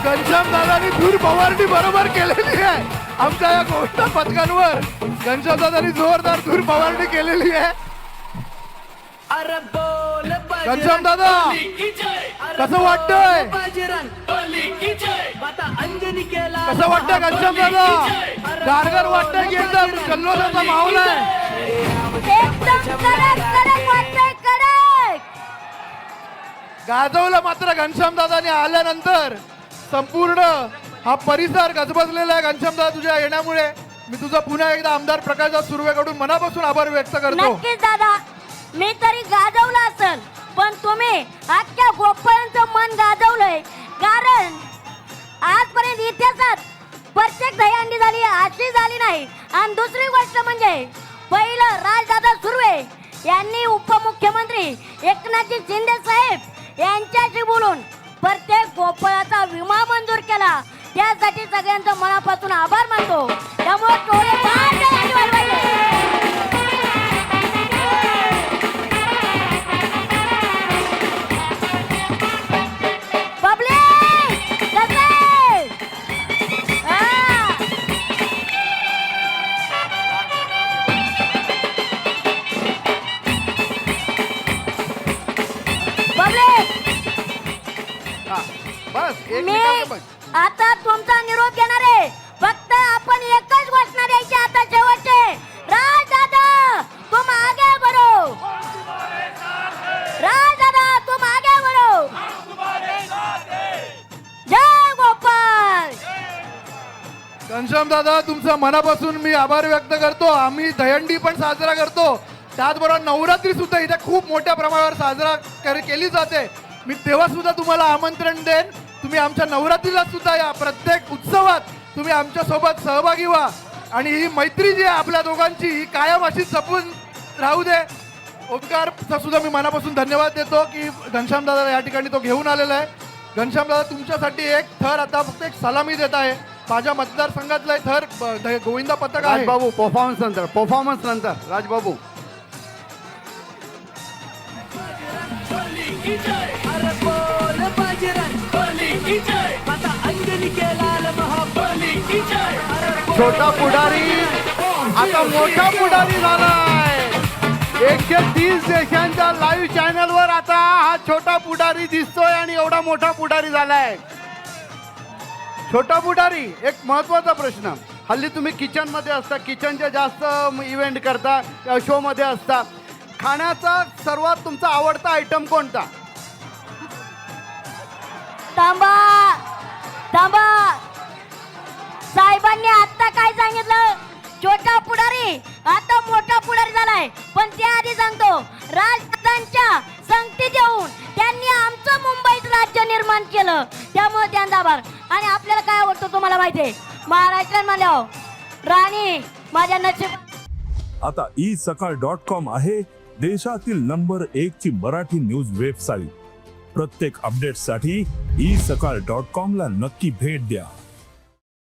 घनश्याम दादांनी धूर फवारणी बरोबर केलेली आहे. आमच्या या गोष्ट पथकांवर घनश्याम दादांनी जोरदार धूर फवारणी केलेली आहे. घनश्याम दादा कसं वाटतंय? कसं वाटतंय घनश्याम दादा? गारगार वाटतंय की एकदम जल्लोषाचा माहोल आहे? एकदम कडक वाटतंय, कडक. गाजवलं मात्र घनश्याम दादाने आल्यानंतर संपूर्ण हा परिसर गजबजलेला आहे. घनश्याम दादा तुझ्या येण्यामुळे मी तुझा पुन्हा एकदा आमदार प्रकाशदादा सुर्वेकडून मनापासून आभार व्यक्त करतो. नक्कीच दादा, मी तरी गाजवलं असेल पण तुम्ही अख्ख्या गोपाळांचं मन गाजवलंय. कारण आजपर्यंत इतिहासात प्रत्येक दहीहंडी झाली अशी झाली नाही. आणि दुसरी गोष्ट म्हणजे पहिलं राजदादा सुर्वे यांनी उपमुख्यमंत्री एकनाथजी शिंदे साहेब यांच्याशी बोलून प्रत्येक गोपाळाचा विमा मंजूर केला. त्यासाठी सगळ्यांचं मनापासून आभार मानतो. त्यामुळे टोळे आता तुमचा निरोप घेणार आहे. फक्त आपण एकच घोषणा द्यायची आता शेवटचे. राजदादा तुम आगे बढ़ो, राजदादा तुम आगे बढ़ो. जय गोपाळ. घनश्याम दादा तुमचा मनापासून मी आभार व्यक्त करतो. आम्ही दहीहंडी पण साजरा करतो, त्याचबरोबर नवरात्री सुद्धा इथे खूप मोठ्या प्रमाणावर साजरा केली जाते. मी तेव्हा सुद्धा तुम्हाला आमंत्रण देईन. तुम्ही आमच्या नवरात्रीला सुद्धा या. प्रत्येक उत्सवात तुम्ही आमच्या सोबत सहभागी व्हा आणि ही मैत्री जी आहे आपल्या दोघांची ही कायम अशी जपून राहू दे. ओंकारचा सुद्धा मी मनापासून धन्यवाद देतो की घनश्याम दादा या ठिकाणी तो घेऊन आलेला आहे. घनश्याम दादा तुमच्यासाठी एक थर आता फक्त एक सलामी देत आहे. माझ्या मतदारसंघातला थर गोविंदा पथक आहे. राजबाबू परफॉर्मन्स नंतर राजबाबू. छोटा पुढारी आता मोठा पुढारी झालाय. 130 देशांच्या लाईव्ह चॅनलवर आता हा छोटा पुढारी दिसतोय आणि एवढा मोठा पुढारी झालाय. छोटा पुढारी, एक महत्वाचा प्रश्न. हल्ली तुम्ही किचन मध्ये असता, किचनचे जास्त इव्हेंट करता, शो मध्ये असता. खाण्याचा सर्वात तुमचा आवडता आयटम कोणता? थांबा थांबा, साहेबांनी आता काय सांगितलं? छोटा पुढारी आता मोठा पुढारी झालाय. पण त्याआधी सांगतो, राजदादांच्या संगतीत येऊन त्यांनी आमचं मुंबईत राज्य निर्माण केलं. त्यामुळे त्यांचा आभार. आणि आपल्याला काय आवडतं तुम्हाला माहितीये, महाराष्ट्रात म्हणल्यावर राणी माझ्या नशीब. आता isakal.com आहे देशातील नंबर 1 ची मराठी न्यूज वेबसाईट. प्रत्येक अपडेटसाठी isakal.com ला नक्की भेट द्या.